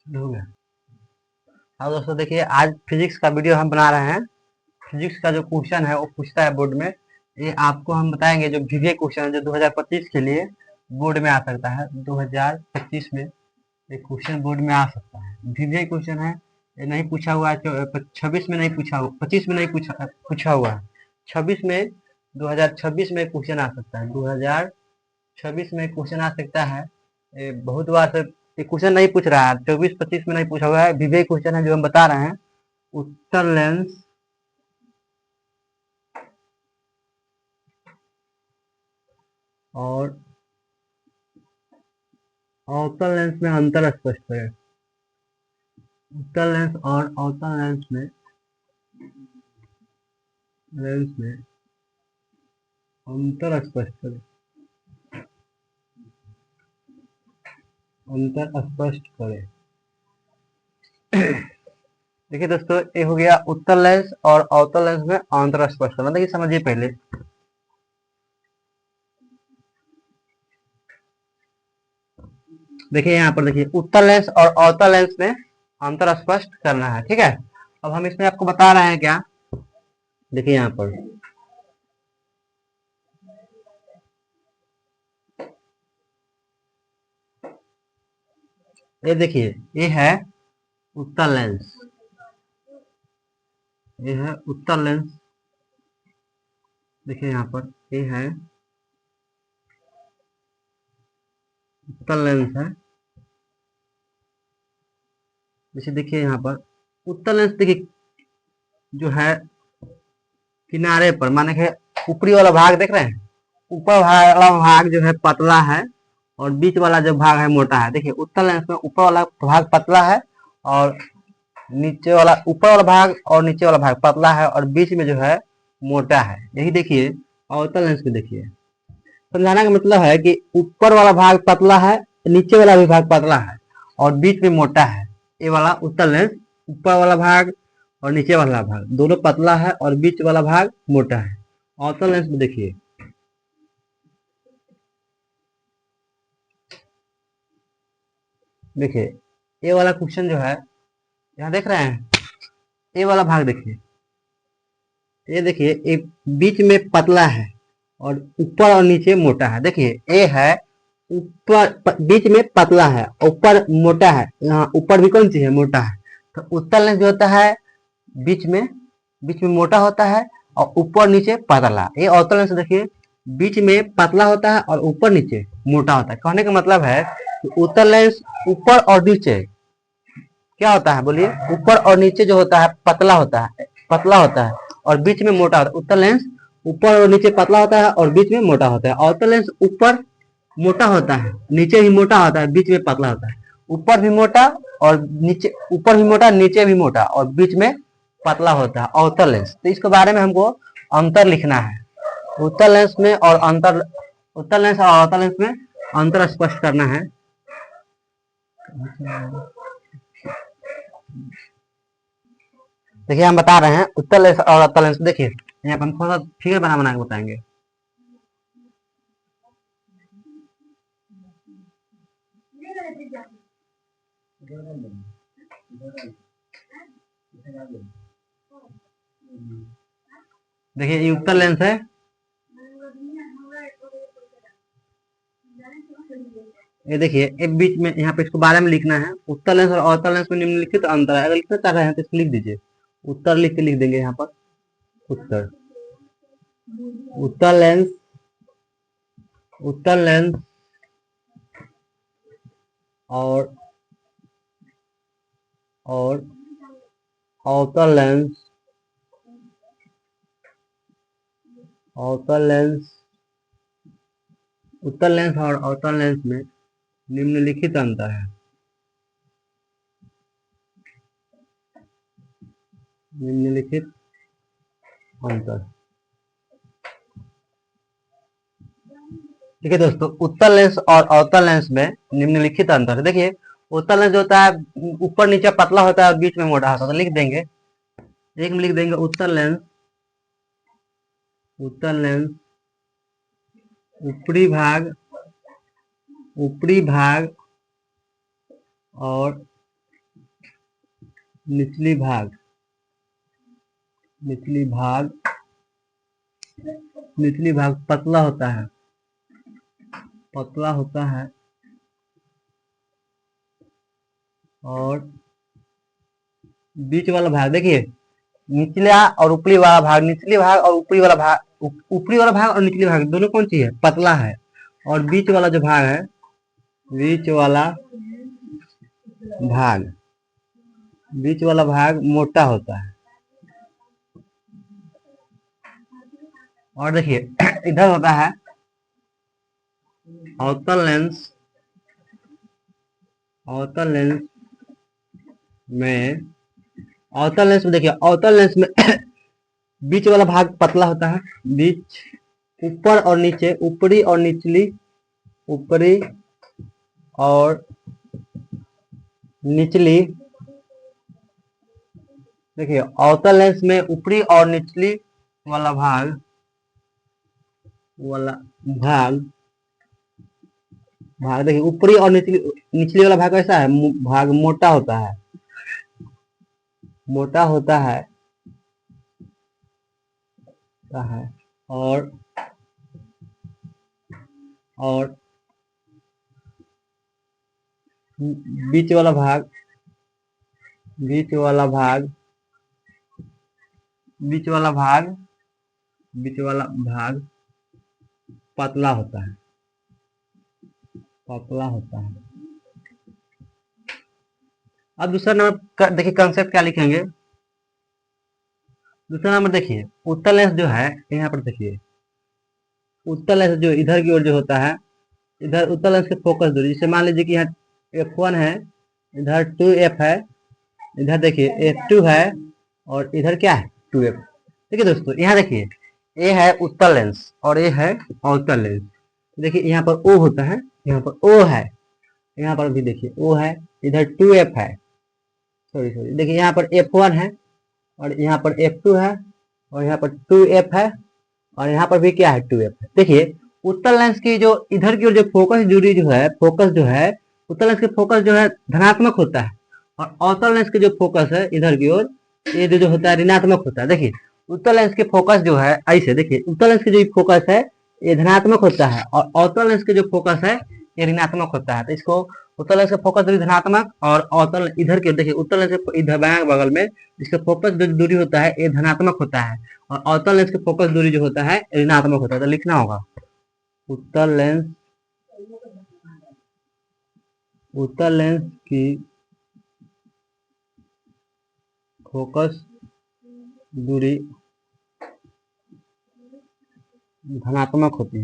हो गया। अब दोस्तों देखिए, आज फिजिक्स का वीडियो हम बना रहे हैं। फिजिक्स का जो क्वेश्चन है वो पूछता है बोर्ड में। ये आपको हम बताएंगे जो विवेक क्वेश्चन है जो 2025 के लिए बोर्ड में आ सकता है। 2025 में ये क्वेश्चन बोर्ड में आ सकता है। विवेक क्वेश्चन है, ये नहीं पूछा हुआ है। 26 में नहीं पूछा, 25 में नहीं पूछा हुआ है। 26 में 2026 में क्वेश्चन आ सकता है। 2026 में क्वेश्चन आ सकता है। ये बहुत बार से ये क्वेश्चन नहीं पूछ रहा है। 24-25 में नहीं पूछा हुआ है। विवेक क्वेश्चन है जो हम बता रहे हैं। उत्तर लेंस और अवतल लेंस में अंतर स्पष्ट करें। उत्तर लेंस और अवतल लेंस में अंतर स्पष्ट करें। अंतर स्पष्ट करें। देखिए दोस्तों, ये हो गया उत्तर लेंस और अवतल लेंस में अंतर स्पष्ट करना। देखिए समझिए पहले। देखिए यहाँ पर देखिए, उत्तर लेंस और अवतल लेंस में अंतर स्पष्ट करना है। ठीक है, अब हम इसमें आपको बता रहे हैं क्या। देखिए यहाँ पर ये देखिए, ये है उत्तर लेंस, ये है उत्तर लेंस। देखिए यहाँ पर ये है उत्तर लेंस है। जैसे देखिए यहाँ पर उत्तर लेंस देखिए जो है किनारे पर, माने कि ऊपरी वाला भाग देख रहे हैं। ऊपर वाला भाग जो है पतला है और बीच वाला जो भाग है मोटा है। देखिए उत्तर लेंस में ऊपर वाला भाग पतला है और नीचे वाला, ऊपर वाला भाग और नीचे वाला भाग पतला है और बीच में जो है मोटा है। यही देखिए अवतल लेंस में। देखिए समझाने का मतलब है कि ऊपर वाला भाग पतला है, नीचे वाला भी भाग पतला है और बीच में मोटा है। ये वाला उत्तर लेंस, ऊपर वाला भाग और नीचे वाला भाग दोनों पतला है और बीच वाला भाग मोटा है। अवतल लेंस में देखिए, देखिए ये वाला क्वेश्चन जो है, यहाँ देख रहे हैं ये वाला भाग। देखिए ये देखिए, एक बीच में पतला है और ऊपर और नीचे मोटा है। देखिए ये है ऊपर, बीच में पतला है, ऊपर मोटा है। यहाँ ऊपर भी कौन सी है, मोटा है। तो उत्तर लेंस जो होता है बीच में मोटा होता है और ऊपर नीचे पतला। ये अवतल लेंस देखिए बीच में पतला होता है और ऊपर नीचे मोटा होता है। कहने का मतलब है कि उत्तर लेंस ऊपर और नीचे क्या होता है, बोलिए। ऊपर और नीचे जो होता है पतला होता है, पतला होता है और बीच में मोटा होता है। उत्तर लेंस ऊपर और नीचे पतला होता है और बीच में मोटा होता है। अवतल लेंस ऊपर मोटा होता है, नीचे भी मोटा होता है, बीच में पतला होता है। ऊपर भी मोटा और नीचे, ऊपर भी मोटा नीचे भी मोटा और बीच में पतला होता है अवतल लेंस। तो इसके बारे में हमको अंतर लिखना है। उत्तर लेंस में और अंतर, उत्तर लेंस और अवतल लेंस में अंतर स्पष्ट करना है। देखिए हम बता रहे हैं उत्तर लेंस और अवतल लेंस। देखिए यहाँ पर हम थोड़ा सा फिगर बना बना के बताएंगे। देखिए ये उत्तर लेंस है, ये देखिए एक बीच में, यहाँ पे इसको बारे में लिखना है। उत्तर लेंस और अवतल लेंस में निम्नलिखित अंतर है। अगर लिखना चाह रहे हैं तो इसको लिख दीजिए, उत्तर लिख के लिख देंगे यहाँ पर। उत्तर, उत्तर लेंस, उत्तर लेंस और अवतल लेंस, अवतल लेंस, उत्तर लेंस और अवतल लेंस में निम्नलिखित अंतर है। निम्नलिखित अंतर। देखिए दोस्तों, उत्तर लेंस और अवतल लेंस में निम्नलिखित अंतर है। देखिए उत्तर लेंस जो होता है ऊपर नीचे पतला होता है और बीच में मोटा होता है। तो लिख देंगे, एक में लिख देंगे उत्तर लेंस उत्तल लेंस ऊपरी भाग और निचली भाग पतला होता है और बीच वाला भाग देखिए, निचला और ऊपरी वाला भाग, ऊपरी वाला भाग और निचली भाग दोनों कौन सी है? पतला है। और बीच वाला जो भाग है, बीच वाला भाग मोटा होता है। और देखिए इधर होता है अवतल लेंस में देखिए, अवतल लेंस में बीच वाला भाग पतला होता है, बीच ऊपर और नीचे, ऊपरी और निचली देखिए, अवतल लेंस में ऊपरी और निचली वाला भाग देखिए, ऊपरी और निचली वाला भाग कैसा है? भाग मोटा होता है और बीच वाला भाग पतला होता है। अब दूसरा नंबर देखिए, कंसेप्ट क्या लिखेंगे। दूसरा नंबर देखिए, उत्तल लेंस जो है, यहाँ पर देखिए, उत्तल लेंस जो इधर की ओर जो होता है, इधर उत्तल लेंस के फोकस दूरी, जैसे मान लीजिए कि यहाँ f1 है, इधर 2f है, इधर देखिए f2 है और इधर क्या है? 2f। देखिए दोस्तों, यहाँ देखिए, ये है उत्तल लेंस और ये है अवतल लेंस। देखिए यहाँ पर O होता है, यहाँ पर O है, यहाँ पर भी देखिए O है, इधर 2f है, सॉरी देखिए यहाँ पर f1 है और यहाँ पर f2 है और यहाँ पर 2f है और यहाँ पर भी क्या है? 2f है। देखिए उत्तल लेंस की जो इधर की ओर जो फोकस दूरी जो है, उत्तल लेंस के फोकस जो है धनात्मक होता है और अवतल लेंस के जो फोकस है इधर की ओर, ये जो होता है ऋणात्मक होता है। देखिए उत्तल लेंस के फोकस जो है ऐसे, देखिए उत्तल लेंस के जो फोकस है ये धनात्मक होता है और अवतल लेंस के जो फोकस है ये ऋणात्मक होता है। तो इसको उत्तल लेंस का फोकस दूरी धनात्मक और अवतल इधर के, देखिए उत्तल लेंस के इधर बाएं बगल में इसका फोकस दूरी होता है ये धनात्मक होता है और अवतल लेंस के फोकस दूरी जो होता है ऋणात्मक होता है। तो लिखना होगा उत्तल लेंस की फोकस दूरी धनात्मक होती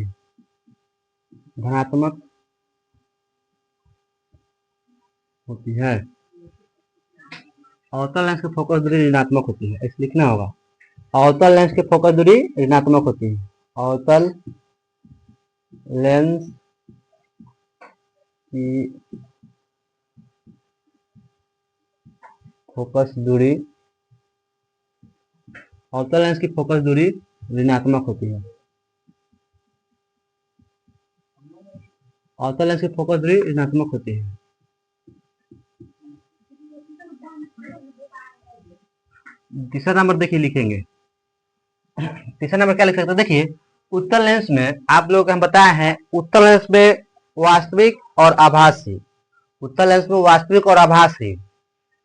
है, अवतल लेंस की फोकस दूरी ऋणात्मक होती है, ऐसे लिखना होगा। अवतल लेंस की फोकस दूरी ऋणात्मक होती है, अवतल लेंस की फोकस दूरी ऋणात्मक होती है, अवतल लेंस की फोकस दूरी ऋणात्मक होती है। तीसरा नंबर देखिए लिखेंगे, तीसरा नंबर क्या लिख सकते हैं? देखिए उत्तल लेंस में आप लोगों को हम बताए हैं, उत्तल लेंस में वास्तविक और आभासी, उत्तल लेंस में वास्तविक और आभासी,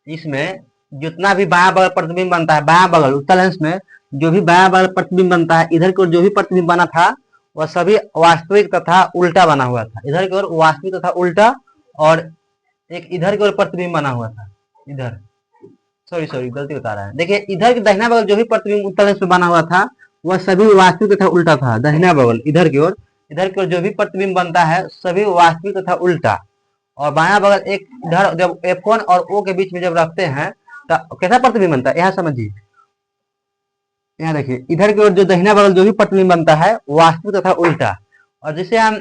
इसमें जितना भी बायां बगल प्रतिबिंब बनता है, बायां बगल उत्तल लेंस में जो भी बायां बगल प्रतिबिंब बनता है, इधर की ओर जो भी प्रतिबिंब बना था वह सभी वास्तविक तथा उल्टा बना हुआ था। इधर की ओर वास्तविक तथा उल्टा और एक इधर की ओर प्रतिबिंब बना हुआ था, इधर सॉरी गलती बता रहा है। देखिए इधर के दाहिना बगल जो भी प्रतिबिंब उत्तल लेंस में बना हुआ था वह सभी वास्तविक तथा उल्टा था। दाहिना बगल इधर की ओर जो भी प्रतिबिंब बनता है सभी वास्तविक तथा उल्टा, और बायां बगल एक इधर जब F1 और O के बीच में जब रखते हैं तो कैसा प्रतिबिंब बनता है, यहाँ समझिए। यहाँ देखिए इधर की ओर जो दाहिना बगल जो भी प्रतिबिंब बनता है वास्तविक तथा उल्टा, और जिसे हम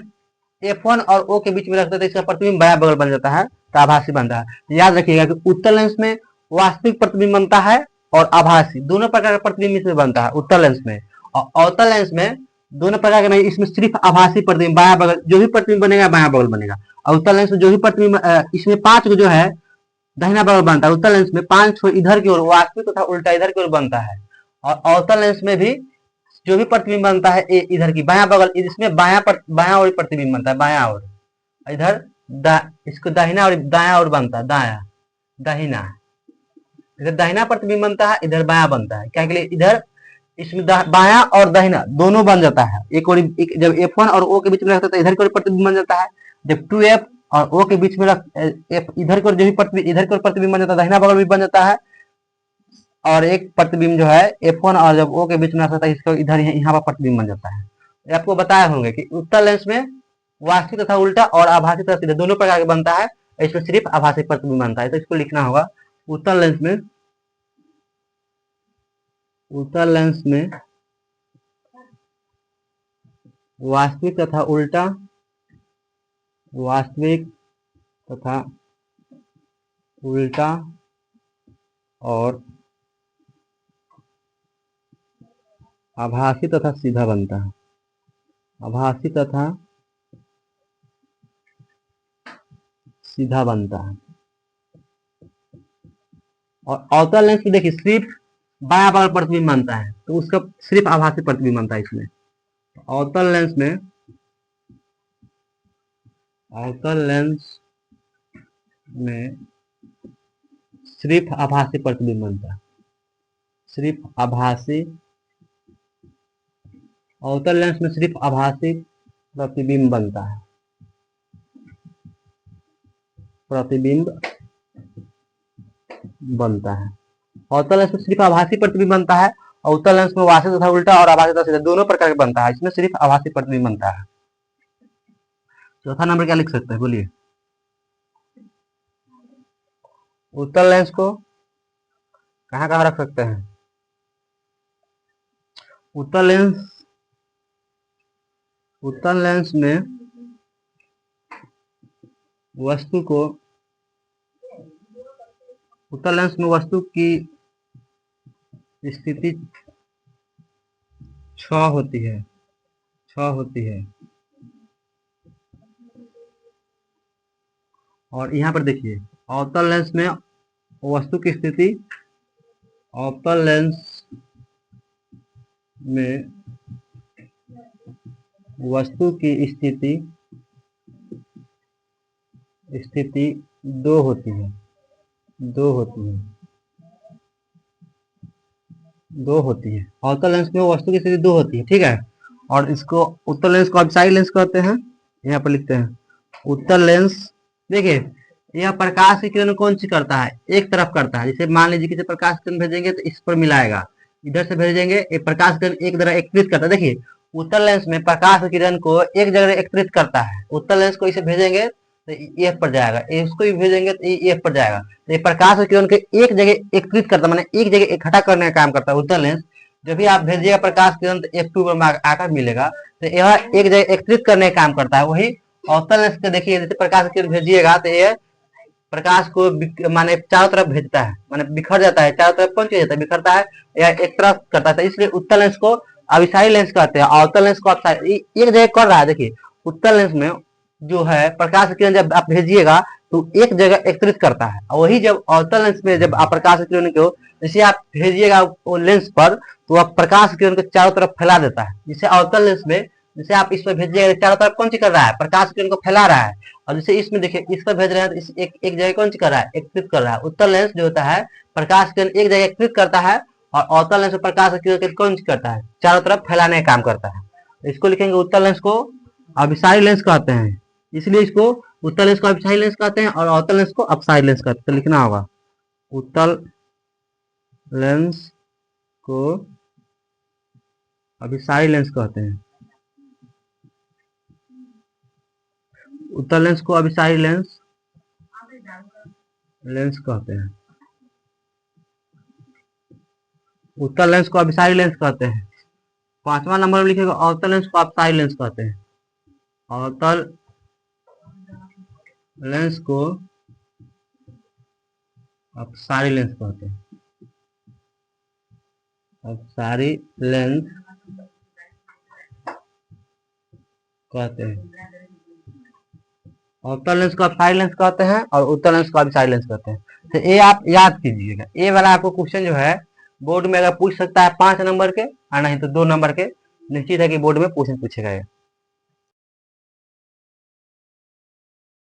F1 और O के बीच में रखते हैं तो इसका प्रतिबिंब बायां बगल बन जाता है, तो आभासी बनता है। तो याद रखिएगा कि उत्तल लेंस में वास्तविक प्रतिबिंब बनता है और आभासी, दोनों प्रकार का प्रतिबिंब इसमें बनता है उत्तल लेंस में, अवतल लेंस में दोनों प्रकार के नहीं, इसमें सिर्फ आभासी प्रतिबिंब बायां बगल जो भी प्रतिबिंब बनेगा बायां बगल बनेगा। अवतल लेंस में जो भी प्रतिबिंब इसमें 5 जो है दाहिना बगल बनता है। उत्तल लेंस में 5 इधर की ओर वास्तविक तथा उल्टा इधर की ओर बनता है। और अवतल लेंस में भी जो भी प्रतिबिंब बनता है इधर की बायां बगल, इसमें बायां ओर प्रतिबिंब बनता है, बायां ओर। इधर इसको दाहिना और दायां ओर बनता है, दाहिना इधर दाहिना प्रतिबिंब बनता है, इधर बायां बनता है। क्या के लिए इधर इसमें बायां और दाहिना दोनों बन जाता है। जब F1 और O के बीच में रखता है तो इधर की ओर प्रतिबिंब बन जाता है। जब 2F और O के बीच में इधर की ओर जो भी प्रतिबिंब इधर की ओर प्रतिबिंब बन जाता है, दाहिना बगल भी बन जाता है। और एक प्रतिबिंब जो है F1 और जब O के बीच में रखता है इसको इधर यहाँ पर प्रतिबिंब बन जाता है। आपको बताया होंगे कि उत्तल लेंस में वास्तविक तथा उल्टा और आभासी तथा सीधा दोनों प्रकार के बनता है। इसमें सिर्फ आभासी प्रतिबिंब बनता है, तो इसको लिखना होगा उत्तल लेंस में वास्तविक तथा उल्टा और आभासी तथा सीधा बनता है। आभासी तथा सीधा बनता है। और अवतल लेंस में देखिए सिर्फ बायां बगल प्रतिबिंब बनता है, तो उसका सिर्फ आभासी प्रतिबिंब बनता है इसमें। अवतल लेंस में सिर्फ आभासी प्रतिबिंब बनता है, सिर्फ आभासी। अवतल लेंस में सिर्फ आभासी प्रतिबिंब बनता है, अवतल लेंस में सिर्फ आभासी प्रतिबिंब बनता है। अवतल लेंस में वास्तविक तथा उल्टा और आभासी तथा सीधा दोनों प्रकार के बनता है, इसमें सिर्फ आभासी प्रतिबिंब बनता है। चौथा नंबर क्या लिख सकते हैं, बोलिए। उत्तल लेंस को कहाँ कहाँ रख सकते हैं? उत्तल लेंस में वस्तु की स्थिति 6 होती है। और यहाँ पर देखिए अवतल लेंस में वस्तु की स्थिति स्थिति 2 होती है। अवतल लेंस में वस्तु की स्थिति 2 होती है, ठीक है। और इसको उत्तल लेंस को अभिसारी लेंस कहते हैं। यहाँ पर लिखते हैं उत्तल लेंस। देखिए यह प्रकाश की किरण कौन सी करता है, एक तरफ करता है। जैसे मान लीजिए कि प्रकाश किरण भेजेंगे तो इस पर मिलाएगा, इधर से भेजेंगे प्रकाश किरण एक जगह एकत्रित करता है। देखिए उत्तल लेंस में प्रकाश किरण को एक जगह एकत्रित करता है। उत्तल लेंस को इसे भेजेंगे तो एफ पर जाएगा, इसको भी भेजेंगे तो एफ पर जाएगा। तो ये प्रकाश किरण को एक जगह एकत्रित करता है, माने एक जगह इकट्ठा करने का काम करता है उत्तल लेंस। जब भी आप भेजिएगा प्रकाश किरण तो F2 पर आकर मिलेगा, तो यह एक जगह एकत्रित करने का काम करता है। वही अवतल लेंस के देखिए जैसे प्रकाश किरण भेजिएगा तो ये प्रकाश को माने चारों तरफ भेजता है, माने बिखर जाता है, चारों तरफ कौन जाता है, बिखरता है या एक तरफ करता है। इसलिए उत्तल लेंस को अभिसारी लेंस कहते हैं, अवतल लेंस को अपसारी। एक जगह कर रहा है। देखिए उत्तल लेंस में जो है प्रकाश किरण जब आप भेजिएगा तो एक जगह एकत्रित करता है। वही जब अवतल लेंस में जब आप प्रकाश किरण को जैसे आप भेजिएगा वो लेंस पर तो आप प्रकाश किरण को चारों तरफ फैला देता है। जैसे अवतल लेंस में जैसे आप इस पर भेजिएगा चारों तरफ कौन सी कर रहा है, प्रकाश किरण को फैला रहा है। और जैसे इसमें देखिए इस पर भेज रहे हैं तो इस एक जगह कौन सी कर रहा है, एकत्रित कर रहा है। उत्तल लेंस जो होता है प्रकाश किरण एक जगह एकत्रित करता है और अवतल लेंस प्रकाश किरण कौन सी करता है, चारों तरफ फैलाने का काम करता है। इसको लिखेंगे उत्तल लेंस को अभिसारी लेंस कहते हैं। इसलिए इसको उत्तल लेंस को अभिसारी लेंस कहते हैं और अवतल लेंस को अपसारी लेंस कहते हैं। तो लिखना होगा उत्तल लेंस को अभिसारी लेंस कहते हैं। उत्तल लेंस को अभिसारी लेंस कहते हैं। उत्तल लेंस को अभिसारी लेंस कहते हैं। 5वां नंबर में लिखेगा अवतल लेंस को अपसारी लेंस कहते हैं। अवतल लेंस को अपसारी लेंस कहते हैं। अपसारी लेंस कहते हैं, अवतल लेंस को आप साइड लेंस कहते हैं और उत्तल लेंस को आप साइड लेंस कहते हैं। तो ये आप याद कीजिएगा, ये वाला आपको क्वेश्चन जो है बोर्ड में अगर पूछ सकता है 5 नंबर के और नहीं तो 2 नंबर के, निश्चित है कि बोर्ड में क्वेश्चन पूछेगा ये।